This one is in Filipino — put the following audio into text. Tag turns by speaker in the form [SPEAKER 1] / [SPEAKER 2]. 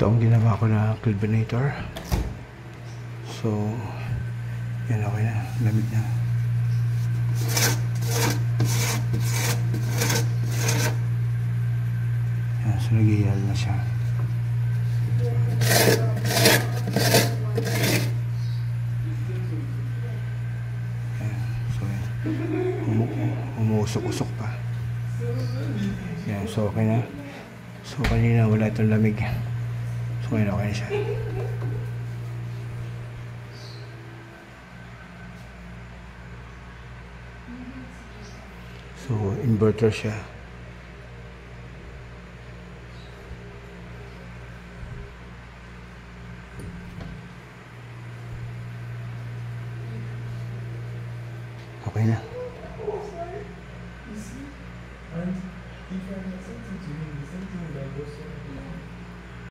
[SPEAKER 1] Ito ang ginawa ko na carburetor. So, yan, okay na. Lamig na. Yan, so nag-ial na siya. Yan, so yan. Umuusok-usok pa. Yan, so okay na. So kanina wala itong lamig. So ngayon okay na siya. So inverter siya. Okay na.
[SPEAKER 2] And if I'm listening to him, the same thing will go